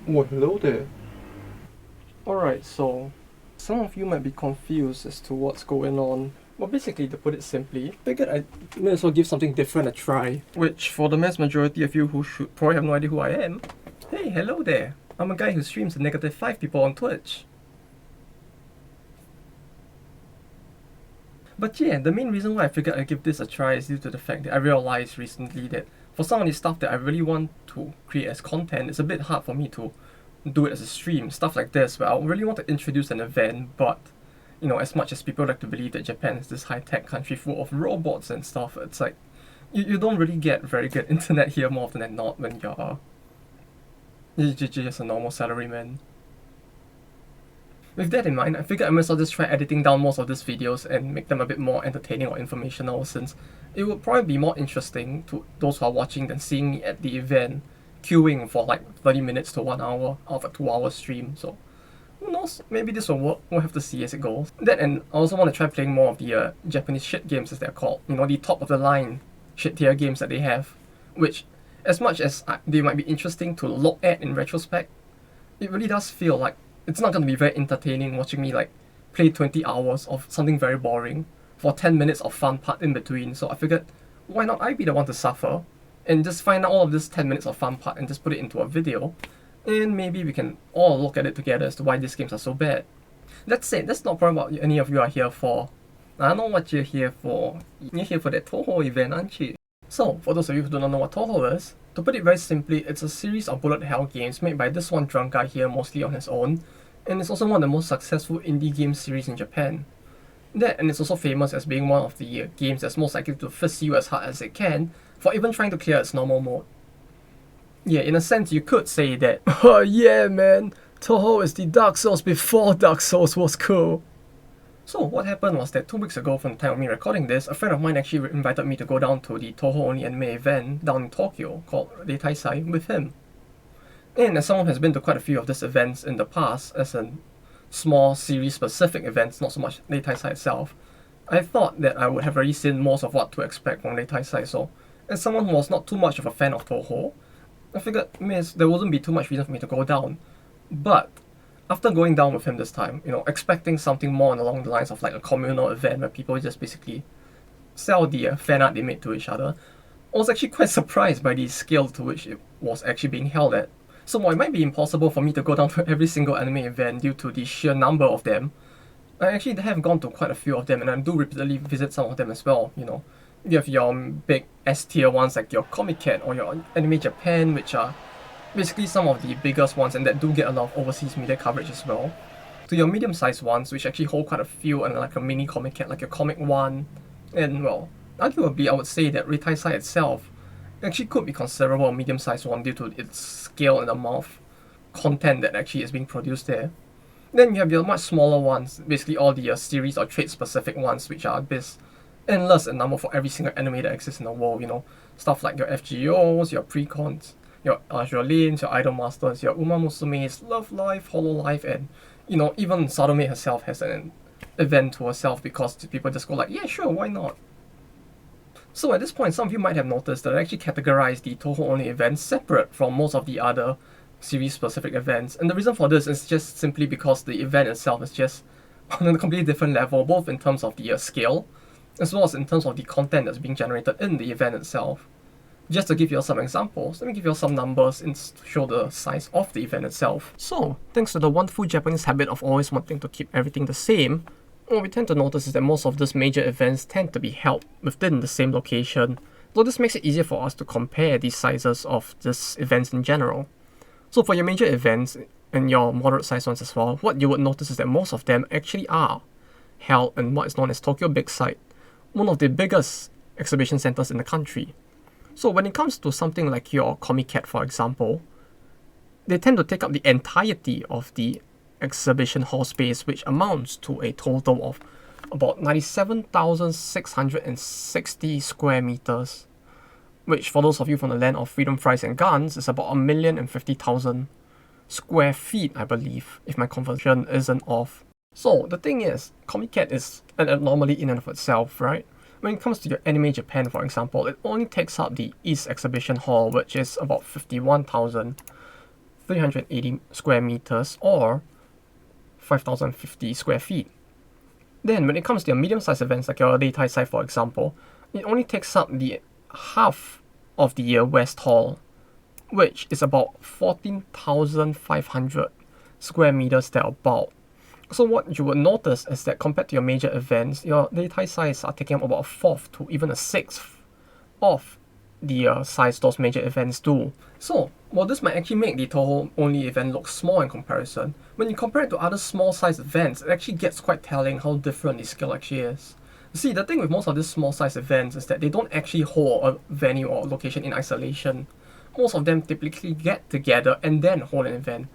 Oh, hello there. Alright, so some of you might be confused as to what's going on. Well, basically, to put it simply, figured I may as well give something different a try. Which, for the mass majority of you who should probably have no idea who I am, hey, hello there. I'm a guy who streams to -5 people on Twitch. But yeah, the main reason why I figured I'd give this a try is due to the fact that I realized recently that for some of the stuff that I really want to create as content, it's a bit hard for me to do it as a stream, stuff like this, where I really want to introduce an event, but you know, as much as people like to believe that Japan is this high-tech country full of robots and stuff, it's like you don't really get very good internet here more often than not when you're just a normal salaryman. With that in mind, I figured I might as well just try editing down most of these videos and make them a bit more entertaining or informational, since it would probably be more interesting to those who are watching than seeing me at the event queuing for like 30 minutes to 1 hour out of a 2-hour stream. So who knows, maybe this will work. We'll have to see as it goes. That, and I also want to try playing more of the Japanese shit games, as they're called. You know, the top of the line shit tier games that they have, which, as much as they might be interesting to look at in retrospect, it really does feel like it's not going to be very entertaining watching me like play 20 hours of something very boring for 10 minutes of fun part in between. So I figured, why not I be the one to suffer and just find out all of this 10 minutes of fun part and just put it into a video, and maybe we can all look at it together as to why these games are so bad. That said, that's not probably what any of you are here for. I know what you're here for. You're here for that Touhou event, aren't you? So, for those of you who do not know what Touhou is, to put it very simply, it's a series of bullet hell games made by this one drunk guy here, mostly on his own, and it's also one of the most successful indie game series in Japan. That, and it's also famous as being one of the games that's most likely to fist you as hard as it can for even trying to clear its normal mode. Yeah, in a sense, you could say that, oh yeah man, Touhou is the Dark Souls before Dark Souls was cool. So what happened was that 2 weeks ago from the time of me recording this, a friend of mine actually invited me to go down to the Touhou only anime event down in Tokyo called Reitaisai with him. And as someone who has been to quite a few of these events in the past, as in small series-specific events, not so much Reitaisai itself, I thought that I would have already seen most of what to expect from Reitaisai. So, as someone who was not too much of a fan of Touhou, I figured there wouldn't be too much reason for me to go down. But after going down with him this time, you know, expecting something more along the lines of like a communal event where people just basically sell the fan art they made to each other, I was actually quite surprised by the scale to which it was actually being held at. So while it might be impossible for me to go down to every single anime event due to the sheer number of them, I actually have gone to quite a few of them, and I do repeatedly visit some of them as well. You know, you have your big S tier ones like your Comic Cat or your Anime Japan, which are basically some of the biggest ones and that do get a lot of overseas media coverage as well, to your medium-sized ones, which actually hold quite a few, and like a mini Comic Cat, like your Comic One, and well, arguably I would say that Reitaisai itself actually could be considerable a medium-sized one due to its scale and amount of content that actually is being produced there. Then you have your much smaller ones, basically all the series or trade-specific ones, which are this endless in number for every single anime that exists in the world. You know, stuff like your FGOs, your Precons, your Lanes, your Idol Masters, your Uma Musume's, Love Life, Hololive, and you know, even Sadome herself has an event to herself because people just go like, yeah, sure, why not? So at this point, some of you might have noticed that I actually categorize the Touhou only events separate from most of the other series-specific events, and the reason for this is just simply because the event itself is just on a completely different level, both in terms of the scale, as well as in terms of the content that's being generated in the event itself. Just to give you all some examples, let me give you all some numbers and show the size of the event itself. So, thanks to the wonderful Japanese habit of always wanting to keep everything the same, what we tend to notice is that most of these major events tend to be held within the same location, so this makes it easier for us to compare the sizes of these events in general. So for your major events and your moderate sized ones as well, what you would notice is that most of them actually are held in what is known as Tokyo Big Sight, one of the biggest exhibition centers in the country. So when it comes to something like your Comic Cat, for example, they tend to take up the entirety of the exhibition hall space, which amounts to a total of about 97,660 square meters, which for those of you from the land of freedom, fries, and guns is about 1,050,000 square feet, I believe, if my conversion isn't off. So the thing is, Comic Cat is an anomaly in and of itself, right? When it comes to your Anime Japan, for example, it only takes up the East Exhibition Hall, which is about 51,000 380 square meters or 5,050 square feet. Then when it comes to your medium-sized events like your Reitaisai for example, it only takes up the half of the West Hall, which is about 14,500 square meters thereabout. So what you would notice is that compared to your major events, your Reitaisai are taking up about a fourth to even a sixth of the size those major events do. So, while this might actually make the Touhou only event look small in comparison, when you compare it to other small size events, it actually gets quite telling how different the scale actually is. You see, the thing with most of these small size events is that they don't actually hold a venue or location in isolation. Most of them typically get together and then hold an event.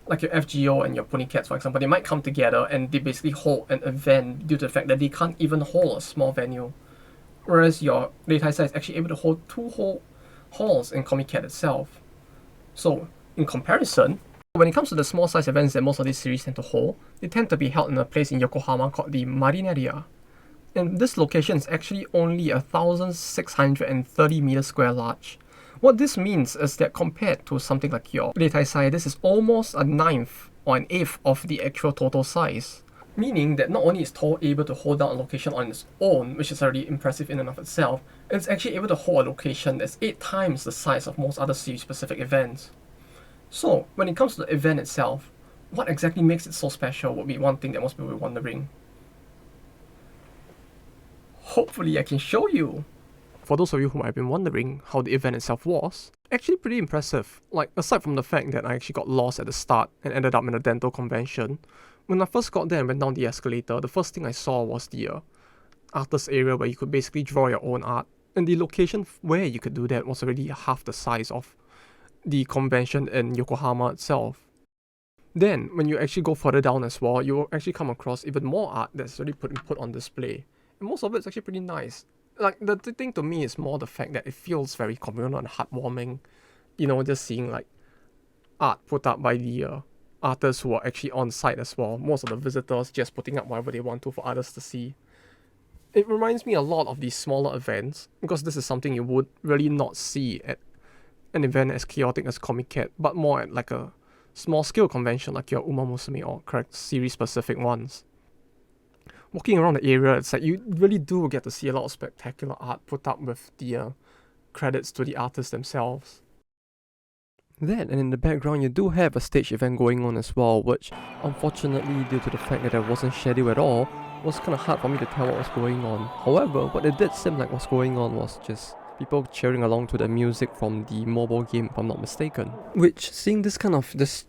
Like your FGO and your Ponycats, for example, they might come together and they basically hold an event due to the fact that they can't even hold a small venue. Whereas your Reitaisai is actually able to hold two whole halls in Comic Cat itself. So, in comparison, when it comes to the small size events that most of these series tend to hold, they tend to be held in a place in Yokohama called the Marineria. And this location is actually only 1,630 meters square large. What this means is that compared to something like your Reitaisai, this is almost a ninth or an eighth of the actual total size. Meaning that not only is Touhou able to hold down a location on its own, which is already impressive in and of itself, it's actually able to hold a location that's 8 times the size of most other series-specific events. So, when it comes to the event itself, what exactly makes it so special would be one thing that most people will be wondering. Hopefully I can show you! For those of you who might have been wondering how the event itself was, actually pretty impressive. Like, aside from the fact that I actually got lost at the start and ended up in a dental convention, when I first got there and went down the escalator, the first thing I saw was the artist area where you could basically draw your own art. And the location where you could do that was already half the size of the convention in Yokohama itself. Then, when you actually go further down as well, you will actually come across even more art that's already put on display. And most of it's actually pretty nice. Like, the thing to me is more the fact that it feels very communal and heartwarming. You know, just seeing like art put up by the artists who are actually on site as well. Most of the visitors just putting up whatever they want to for others to see. It reminds me a lot of these smaller events, because this is something you would really not see at an event as chaotic as Comic Cat, but more at like a small scale convention like your Uma Musume or correct series specific ones. Walking around the area, it's like you really do get to see a lot of spectacular art put up with the credits to the artists themselves. Then, and in the background, you do have a stage event going on as well, which, unfortunately, due to the fact that it wasn't scheduled at all, was kind of hard for me to tell what was going on. However, what it did seem like was going on was just people cheering along to the music from the mobile game, if I'm not mistaken. Which, seeing this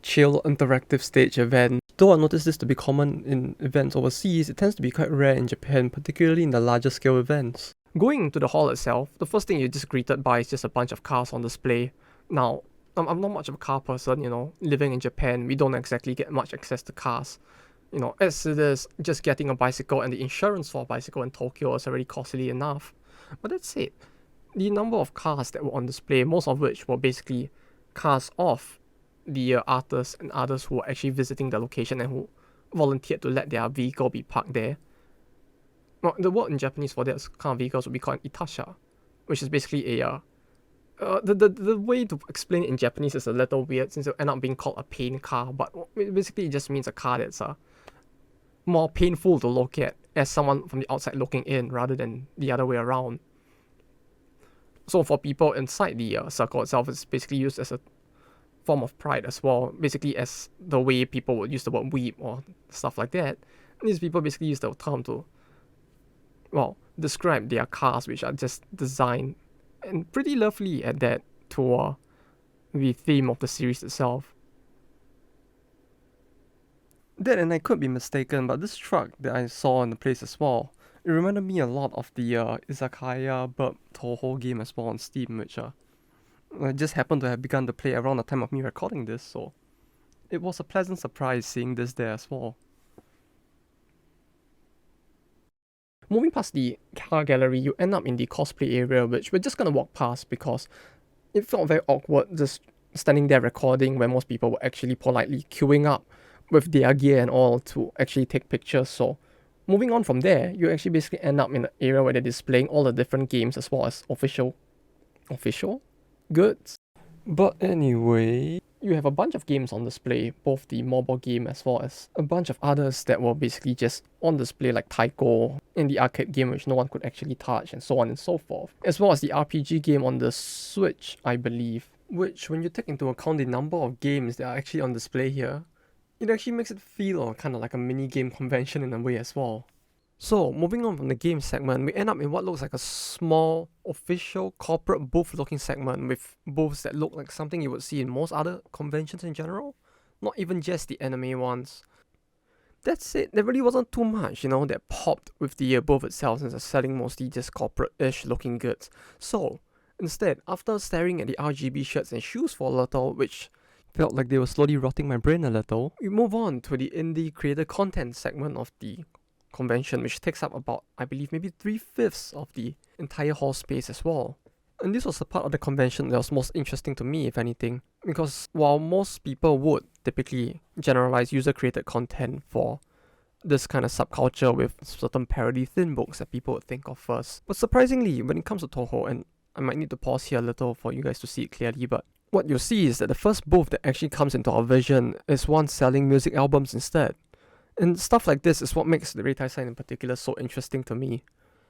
chill, interactive stage event, though I noticed this to be common in events overseas, it tends to be quite rare in Japan, particularly in the larger scale events. Going into the hall itself, the first thing you're just greeted by is just a bunch of cars on display. Now, I'm not much of a car person, you know. Living in Japan, we don't exactly get much access to cars. You know, as it is, just getting a bicycle and the insurance for a bicycle in Tokyo is already costly enough. But that's it. The number of cars that were on display, most of which were basically cars of the artists and others who were actually visiting the location and who volunteered to let their vehicle be parked there. Well, the word in Japanese for that kind of vehicles would be called Itasha, which is basically a the way to explain it in Japanese is a little weird since it will end up being called a pain car, but basically it just means a car that's more painful to look at as someone from the outside looking in rather than the other way around. So for people inside the circle itself, it's basically used as a form of pride as well, basically as the way people would use the word weep or stuff like that. These people basically use the term to, well, describe their cars which are just designed and pretty lovely at that to the theme of the series itself. Then, and I could be mistaken, but this truck that I saw in the place as well, it reminded me a lot of the Izakaya Burp Touhou game as well on Steam, which I just happened to have begun to play around the time of me recording this, so it was a pleasant surprise seeing this there as well. Moving past the car gallery, you end up in the cosplay area, which we're just gonna walk past because it felt very awkward just standing there recording when most people were actually politely queuing up with their gear and all to actually take pictures. So moving on from there, you actually basically end up in an area where they're displaying all the different games as well as official goods. But anyway, you have a bunch of games on display, both the mobile game as well as a bunch of others that were basically just on display like Taiko and the arcade game which no one could actually touch and so on and so forth, as well as the RPG game on the Switch, I believe, which when you take into account the number of games that are actually on display here, it actually makes it feel kind of like a mini game convention in a way as well. So, moving on from the game segment, we end up in what looks like a small, official, corporate booth looking segment with booths that look like something you would see in most other conventions in general, not even just the anime ones. That's it, there really wasn't too much, that popped with the booth itself since they're selling mostly just corporate-ish looking goods. So, instead, after staring at the RGB shirts and shoes for a little, which felt like they were slowly rotting my brain a little, we move on to the indie creator content segment of the convention, which takes up about, I believe, maybe 3/5 of the entire hall space as well. And this was the part of the convention that was most interesting to me, if anything, because while most people would typically generalize user-created content for this kind of subculture with certain parody thin books that people would think of first, but surprisingly, when it comes to Touhou, and I might need to pause here a little for you guys to see it clearly, but what you'll see is that the first booth that actually comes into our vision is one selling music albums instead. And stuff like this is what makes the Reitaisai in particular so interesting to me.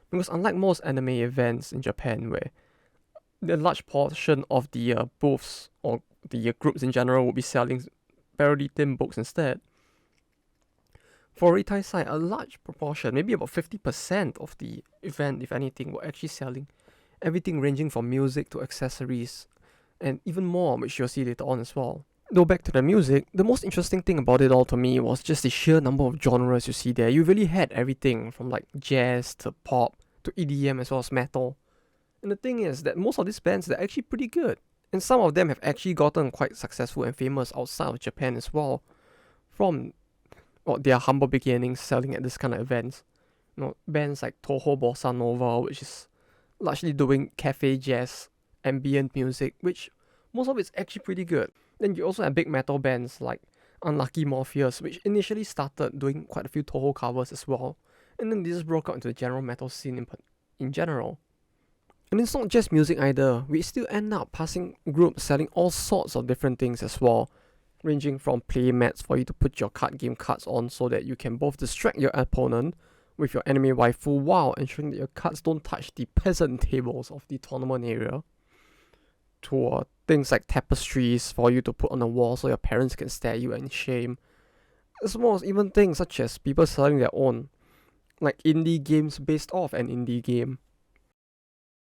Because unlike most anime events in Japan where the large portion of the booths or the groups in general will be selling parody theme books instead, for Reitaisai, a large proportion, maybe about 50% of the event, if anything, were actually selling everything ranging from music to accessories, and even more, which you'll see later on as well. Though back to the music, the most interesting thing about it all to me was just the sheer number of genres you see there. You really had everything from like jazz to pop to EDM as well as metal. And the thing is that most of these bands, they're actually pretty good. And some of them have actually gotten quite successful and famous outside of Japan as well, from their humble beginnings selling at this kind of events. Bands like Touhou Bossa Nova, which is largely doing cafe jazz, ambient music, which most of it's actually pretty good. Then you also have big metal bands like Unlucky Morpheus, which initially started doing quite a few Touhou covers as well, and then they just broke out into the general metal scene in general. And it's not just music either, we still end up passing groups selling all sorts of different things as well, ranging from play mats for you to put your card game cards on so that you can both distract your opponent with your anime waifu while ensuring that your cards don't touch the peasant tables of the tournament area, to things like tapestries for you to put on the wall so your parents can stare at you in shame, as well as even things such as people selling their own, like indie games based off an indie game.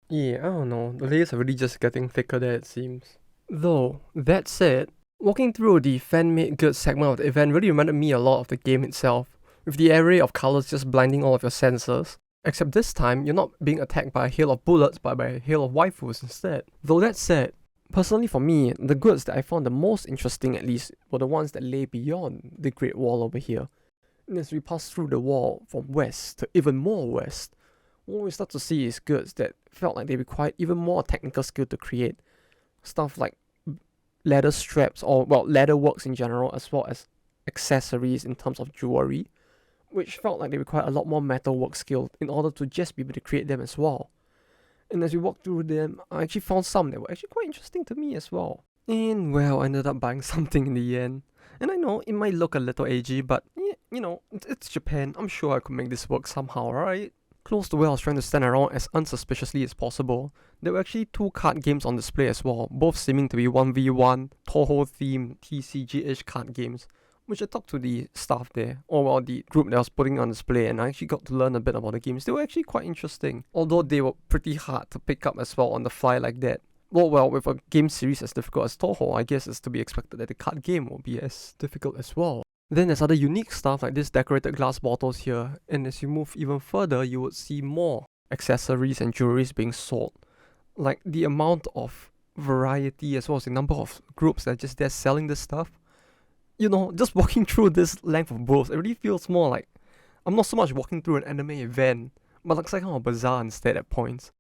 Yeah, I don't know, the layers are really just getting thicker there it seems. Though, that said, walking through the fan-made goods segment of the event really reminded me a lot of the game itself, with the array of colours just blinding all of your senses. Except this time, you're not being attacked by a hail of bullets, but by a hail of waifus instead. Though that said, personally for me, the goods that I found the most interesting at least were the ones that lay beyond the Great Wall over here. And as we pass through the wall from west to even more west, what we start to see is goods that felt like they required even more technical skill to create. Stuff like leather straps, or leather works in general, as well as accessories in terms of jewelry, which felt like they required a lot more metalwork skill in order to just be able to create them as well. And as we walked through them, I actually found some that were actually quite interesting to me as well. And well, I ended up buying something in the end. And I know it might look a little agey, but yeah, it's Japan. I'm sure I could make this work somehow, right? Close to where I was trying to stand around as unsuspiciously as possible, there were actually 2 card games on display as well, both seeming to be 1v1 Touhou-themed TCG-ish card games, which I talked to the staff there, or the group that was putting on display, and I actually got to learn a bit about the games. They were actually quite interesting, although they were pretty hard to pick up as well on the fly like that. Well, with a game series as difficult as Touhou, I guess it's to be expected that the card game will be as difficult as well. Then there's other unique stuff like these decorated glass bottles here, and as you move even further, you would see more accessories and jewelries being sold. Like the amount of variety as well as the number of groups that are just there selling this stuff. Just walking through this length of booths, it really feels more like I'm not so much walking through an anime event, but like kind of a bazaar instead at points.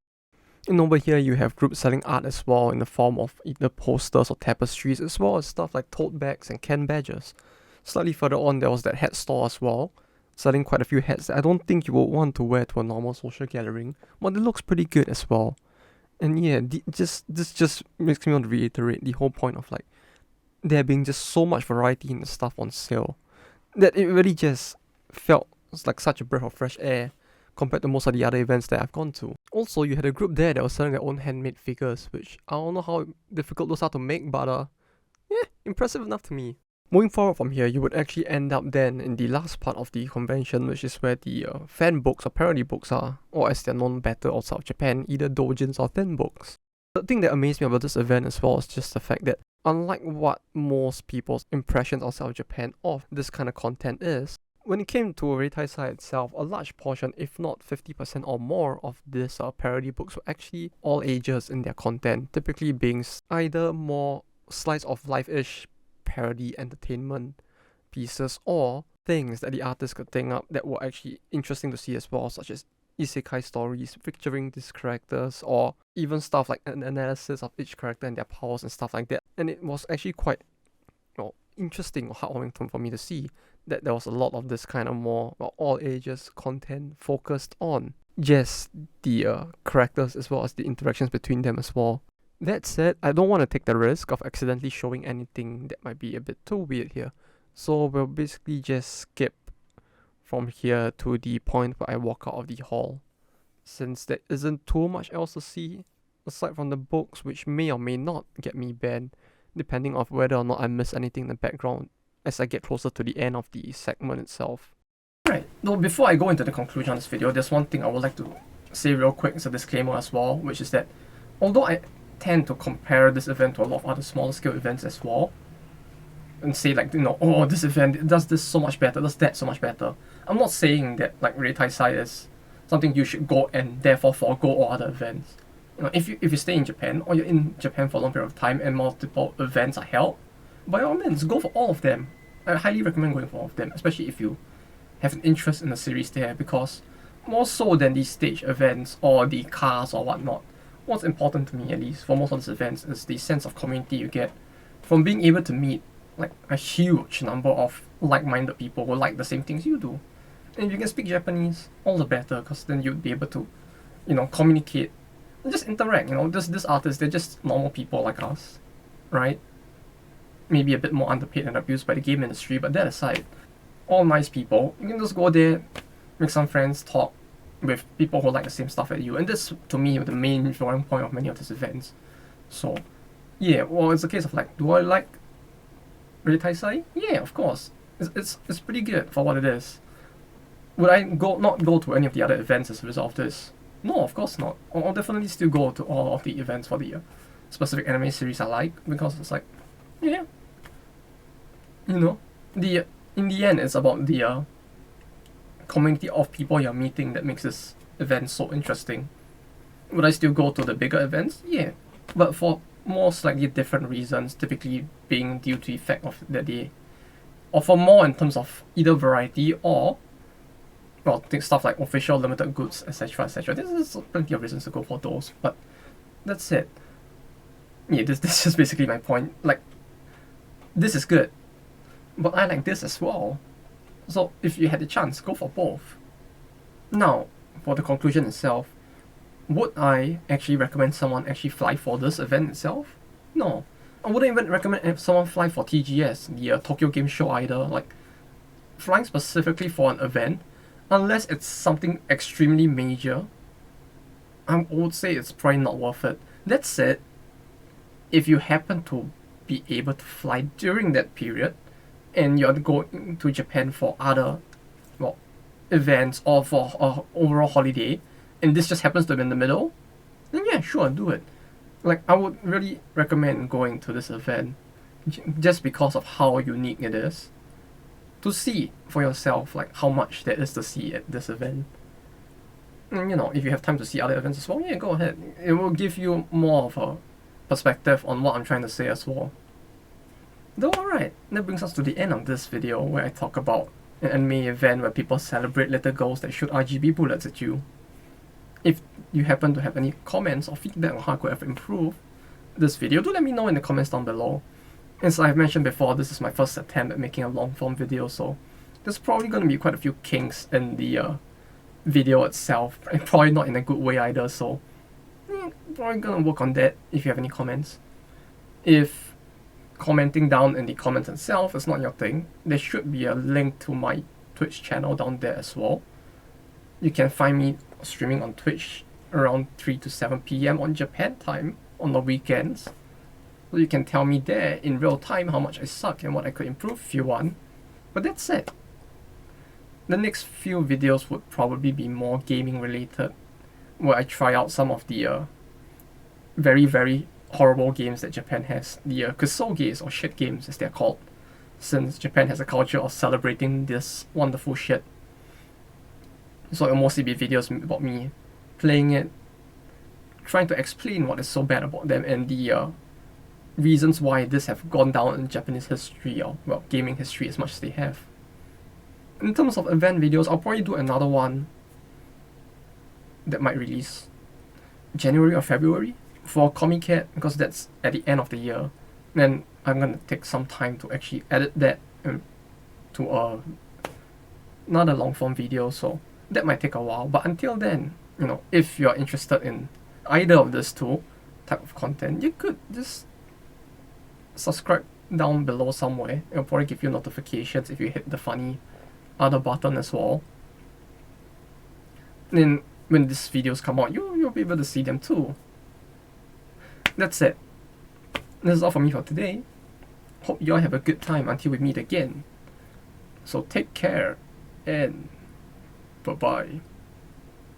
And over here you have groups selling art as well in the form of either posters or tapestries, as well as stuff like tote bags and can badges. Slightly further on there was that hat store as well, selling quite a few hats that I don't think you would want to wear to a normal social gathering, but it looks pretty good as well. And yeah, this just makes me want to reiterate the whole point of like there being just so much variety in the stuff on sale that it really just felt like such a breath of fresh air compared to most of the other events that I've gone to. Also, you had a group there that was selling their own handmade figures, which I don't know how difficult those are to make, but yeah, impressive enough to me. Moving forward from here, you would actually end up then in the last part of the convention, which is where the fan books or parody books are, or as they're known better outside of Japan, either doujins or thin books. The thing that amazed me about this event as well is just the fact that unlike what most people's impressions outside of Japan of this kind of content is, when it came to Reitaisai itself, a large portion, if not 50% or more of these parody books were actually all ages in their content, typically being either more slice of life-ish parody entertainment pieces or things that the artist could think up that were actually interesting to see as well, such as isekai stories featuring these characters, or even stuff like an analysis of each character and their powers and stuff like that. And it was actually quite interesting or heartwarming for me to see that there was a lot of this kind of more all ages content focused on just the characters as well as the interactions between them as well. That said, I don't want to take the risk of accidentally showing anything that might be a bit too weird here, so we'll basically just skip from here to the point where I walk out of the hall, since there isn't too much else to see aside from the books, which may or may not get me banned depending on whether or not I miss anything in the background as I get closer to the end of the segment itself. Right, though before I go into the conclusion of this video, there's one thing I would like to say real quick as a disclaimer as well, which is that although I tend to compare this event to a lot of other smaller scale events as well, and say like, oh, this event does this so much better, does that so much better. I'm not saying that like Reitaisai is something you should go and therefore forego all other events. If you stay in Japan or you're in Japan for a long period of time and multiple events are held, by all means go for all of them. I highly recommend going for all of them, especially if you have an interest in the series there, because more so than these stage events or the cars or whatnot, what's important to me, at least for most of these events, is the sense of community you get from being able to meet like a huge number of like-minded people who like the same things you do. And if you can speak Japanese, all the better, because then you'd be able to, communicate and just interact. This artists, they're just normal people like us, right? Maybe a bit more underpaid and abused by the game industry, but that aside, all nice people. You can just go there, make some friends, talk with people who like the same stuff as you, and this, to me, the main drawing point of many of these events. So, yeah, well, it's a case of like, do I like Reitaisai? Yeah, of course. It's pretty good for what it is. Would I not go to any of the other events as a result of this? No, of course not. I'll definitely still go to all of the events for the specific anime series I like, because it's like, yeah, in the end, it's about the community of people you're meeting that makes this event so interesting. Would I still go to the bigger events? Yeah, but for more slightly different reasons, typically being due to the fact of that they offer more in terms of either variety or stuff like official limited goods, etc., etc. There's plenty of reasons to go for those, but that's it. Yeah, this is basically my point. Like, this is good, but I like this as well. So if you had the chance, go for both. Now, for the conclusion itself, would I actually recommend someone actually fly for this event itself? No. I wouldn't even recommend someone fly for TGS, the Tokyo Game Show either. Like, flying specifically for an event, unless it's something extremely major, I would say it's probably not worth it. That said, if you happen to be able to fly during that period, and you're going to Japan for other events or for an overall holiday, and this just happens to be in the middle, then yeah, sure, do it. Like, I would really recommend going to this event just because of how unique it is, to see for yourself like how much there is to see at this event. And if you have time to see other events as well, yeah, go ahead. It will give you more of a perspective on what I'm trying to say as well. Though alright, that brings us to the end of this video where I talk about an anime event where people celebrate little girls that shoot RGB bullets at you. If you happen to have any comments or feedback on how I could have improved this video, do let me know in the comments down below. As I've mentioned before, this is my first attempt at making a long form video, so there's probably going to be quite a few kinks in the video itself, and probably not in a good way either, so probably going to work on that if you have any comments. If commenting down in the comments itself is not your thing, there should be a link to my Twitch channel down there as well. You can find me streaming on Twitch around 3 to 7 p.m. on Japan time on the weekends. So you can tell me there in real time how much I suck and what I could improve if you want. But that's it. The next few videos would probably be more gaming related, where I try out some of the very, very horrible games that Japan has. The kusoges, or shit games as they're called, since Japan has a culture of celebrating this wonderful shit. So it'll mostly be videos about me playing it, trying to explain what is so bad about them and the reasons why this have gone down in Japanese history, or well, gaming history as much as they have. In terms of event videos, I'll probably do another one that might release January or February for Comic-Cat, because that's at the end of the year. Then I'm gonna take some time to actually edit that to another long form video, so that might take a while. But until then, you know, if you're interested in either of these two type of content, you could just subscribe down below somewhere. It'll probably give you notifications if you hit the funny other button as well. Then when these videos come out, you'll be able to see them too. That's it. This is all for me for today. Hope you all have a good time until we meet again. So take care and bye-bye.